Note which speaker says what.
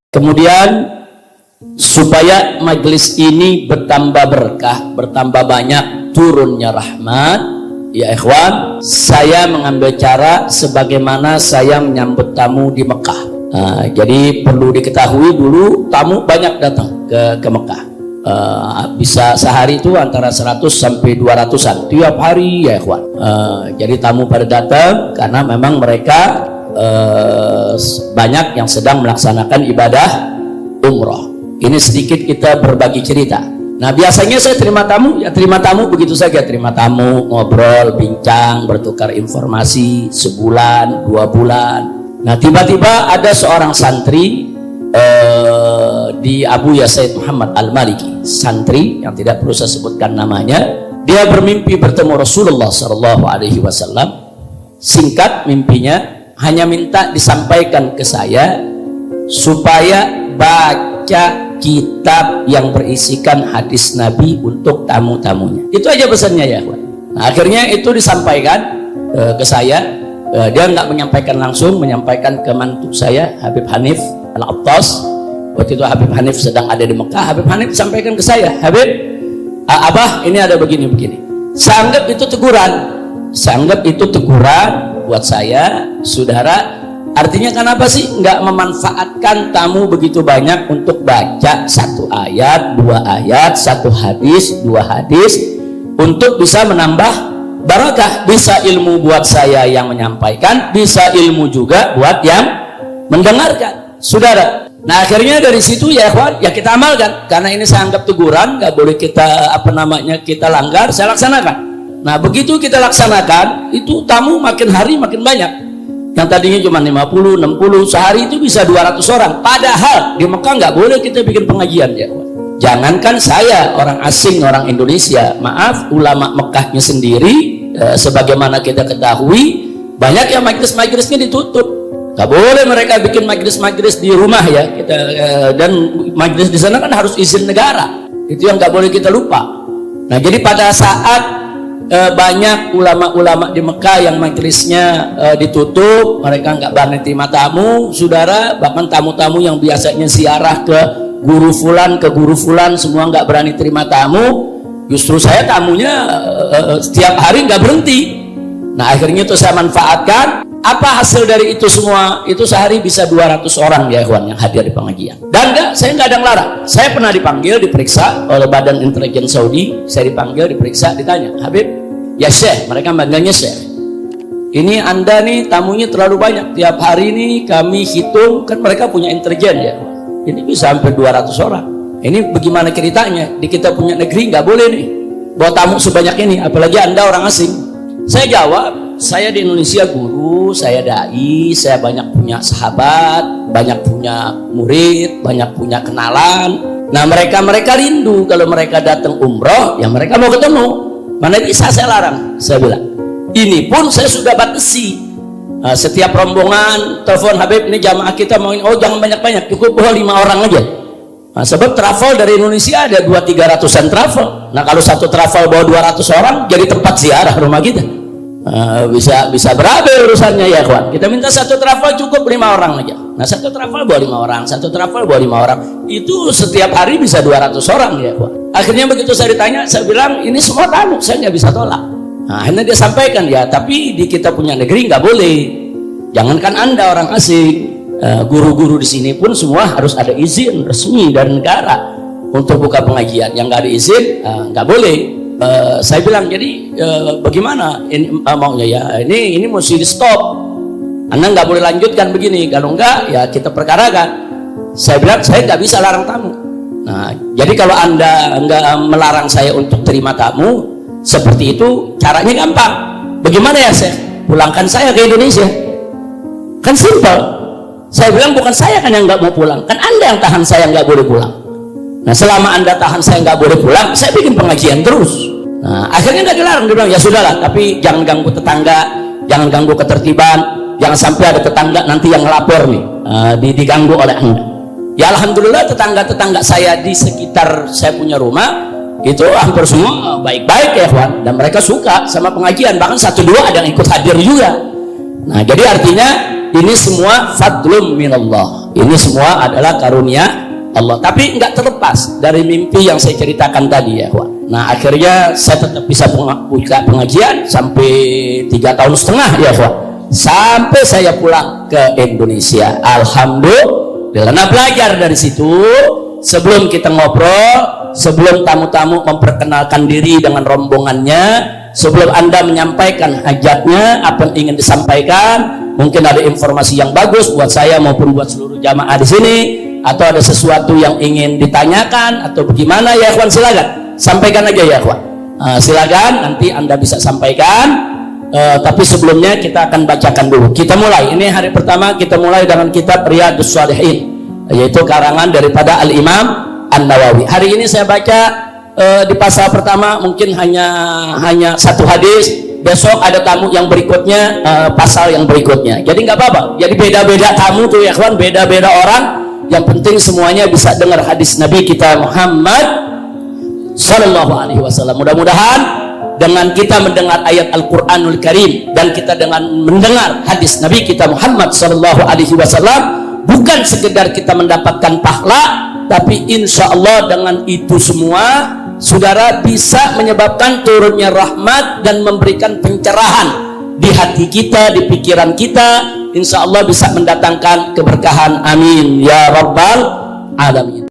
Speaker 1: Kemudian supaya majelis ini bertambah berkah, bertambah banyak turunnya rahmat, ya ikhwan, saya mengambil cara sebagaimana saya menyambut tamu di Mekah. Jadi perlu diketahui dulu tamu banyak datang ke Mekah. Bisa sehari itu antara 100 sampai 200-an tiap hari, ya ikhwan. Jadi tamu pada datang karena memang mereka banyak yang sedang melaksanakan ibadah umroh. Ini sedikit kita berbagi cerita. Nah, biasanya saya terima tamu, ya terima tamu begitu saja, terima tamu, ngobrol, bincang, bertukar informasi sebulan, 2 bulan. Nah, tiba-tiba ada seorang santri di Abu Yasaid Muhammad Al-Maliki, santri yang tidak perlu saya sebutkan namanya. Dia bermimpi bertemu Rasulullah SAW. Singkat mimpinya, hanya minta disampaikan ke saya supaya baca kitab yang berisikan hadis Nabi untuk tamu-tamunya. Itu aja pesannya, ya. Nah, akhirnya itu disampaikan ke saya. Dia nggak menyampaikan langsung, menyampaikan ke mantu saya, Habib Hanif Al-Attas. Waktu itu Habib Hanif sedang ada di Mekah. Habib Hanif sampaikan ke saya, Habib, Abah ini ada begini-begini. Saya anggap itu teguran. Saya anggap itu teguran buat saya, saudara. Artinya kenapa sih nggak memanfaatkan tamu begitu banyak untuk baca 1 ayat, 2 ayat, 1 hadis, 2 hadis, untuk bisa menambah barakah. Bisa ilmu buat saya yang menyampaikan, bisa ilmu juga buat yang mendengarkan, saudara. Nah, akhirnya dari situ, ya ikhwan, ya kita amalkan. Karena ini saya anggap teguran, nggak boleh kita kita langgar, saya laksanakan. Nah, begitu kita laksanakan, itu tamu makin hari makin banyak. Yang tadinya cuma 50, 60, sehari itu bisa 200 orang. Padahal di Mekah nggak boleh kita bikin pengajian, ya. Jangankan saya, orang asing, orang Indonesia. Maaf, ulama Mekahnya sendiri, sebagaimana kita ketahui, banyak yang majlis-majlisnya ditutup. Nggak boleh mereka bikin majlis-majlis di rumah, ya. Dan majlis di sana kan harus izin negara. Itu yang nggak boleh kita lupa. Nah, jadi pada saat banyak ulama-ulama di Mekah yang majelisnya ditutup, mereka nggak berani terima tamu, saudara. Bahkan tamu-tamu yang biasanya ziarah ke guru fulan, semua nggak berani terima tamu. Justru saya tamunya setiap hari nggak berhenti. Nah, akhirnya itu saya manfaatkan. Apa hasil dari itu semua? Itu sehari bisa 200 orang, ya ikhwan, yang hadir di pengajian. Dan saya nggak ada yang larang. Saya pernah dipanggil, diperiksa oleh Badan Intelijen Saudi. Saya dipanggil, diperiksa, ditanya, Habib, ya Syekh, mereka manggilnya Syekh, ini Anda nih tamunya terlalu banyak. Tiap hari nih kami hitung, kan mereka punya intelijen, ya. Ini bisa hampir 200 orang. Ini bagaimana ceritanya? Di kita punya negeri nggak boleh nih bawa tamu sebanyak ini, apalagi Anda orang asing. Saya jawab, saya di Indonesia guru, saya dai, saya banyak punya sahabat, banyak punya murid, banyak punya kenalan. Nah, mereka rindu kalau mereka datang umroh, ya mereka mau ketemu. Mana bisa saya larang? Saya bilang, ini pun saya sudah batasi. Setiap rombongan telepon, Habib, ini jamaah kita mau ini, oh jangan banyak-banyak, cukup bawa 5 orang aja. Nah, sebab travel dari Indonesia ada 200-300an travel. Nah, kalau satu travel bawa 200 orang, jadi tempat ziarah rumah kita. Bisa berapa urusannya, ya kawan. Kita minta satu travel cukup 5 orang aja. Nah, satu travel bawa 5 orang, satu travel bawa 5 orang. Itu setiap hari bisa 200 orang, ya kawan. Akhirnya begitu saya ditanya, saya bilang ini semua tamu, saya nggak bisa tolak. Nah, akhirnya dia sampaikan, ya tapi di kita punya negeri nggak boleh. Jangankan Anda orang asing, guru-guru di sini pun semua harus ada izin resmi dari negara untuk buka pengajian. Yang nggak ada izin nggak boleh. Saya bilang, jadi bagaimana ini maunya, ya ini mesti di stop. Anda nggak boleh lanjutkan begini, kalau enggak ya kita perkarakan. Saya bilang saya nggak bisa larang tamu. Nah, jadi kalau Anda nggak melarang saya untuk terima tamu seperti itu, caranya gampang. Bagaimana ya, saya pulangkan saya ke Indonesia, kan simpel. Saya bilang bukan saya kan yang nggak mau pulang, kan Anda yang tahan saya nggak boleh pulang. Nah, selama Anda tahan saya nggak boleh pulang, saya bikin pengajian terus. Nah, akhirnya nggak dilarang. Dia bilang, ya sudahlah, tapi jangan ganggu tetangga, jangan ganggu ketertiban, jangan sampai ada tetangga nanti yang lapor nih, diganggu oleh Anda. Ya alhamdulillah, tetangga-tetangga saya di sekitar saya punya rumah itu hampir semua baik-baik, ya kawan, dan mereka suka sama pengajian. Bahkan 1-2 ada yang ikut hadir juga. Nah, jadi artinya ini semua fadlum minallah. Ini semua adalah karunia Allah. Tapi nggak terlepas dari mimpi yang saya ceritakan tadi ya, kawan. Nah, akhirnya saya tetap bisa buka pengajian sampai 3,5 tahun ya, kawan. Sampai saya pulang ke Indonesia. Alhamdulillah. Nah, belajar dari situ. Sebelum kita ngobrol, sebelum tamu-tamu memperkenalkan diri dengan rombongannya, sebelum Anda menyampaikan hajatnya, apa yang ingin disampaikan, mungkin ada informasi yang bagus buat saya maupun buat seluruh jamaah di sini, atau ada sesuatu yang ingin ditanyakan atau bagaimana ya, kawan, silakan sampaikan aja ya, kawan. Silakan nanti Anda bisa sampaikan. Tapi sebelumnya kita akan bacakan dulu. Kita mulai. Ini hari pertama kita mulai dengan kitab Riyadhus Shalihin, yaitu karangan daripada Al-Imam An-Nawawi. Hari ini saya baca di pasal pertama mungkin hanya satu hadis. Besok ada tamu yang berikutnya, pasal yang berikutnya. Jadi nggak apa-apa. Jadi beda-beda tamu tuh ya, kawan, beda-beda orang. Yang penting semuanya bisa dengar hadis Nabi kita Muhammad Sallallahu Alaihi Wasallam. Mudah-mudahan dengan kita mendengar ayat Al-Quranul Karim dan kita dengan mendengar hadis Nabi kita Muhammad Sallallahu Alaihi Wasallam, bukan sekedar kita mendapatkan pahala, tapi insya Allah dengan itu semua saudara bisa menyebabkan turunnya rahmat dan memberikan pencerahan di hati kita, di pikiran kita. Insya Allah bisa mendatangkan keberkahan. Amin ya rabbal alamin.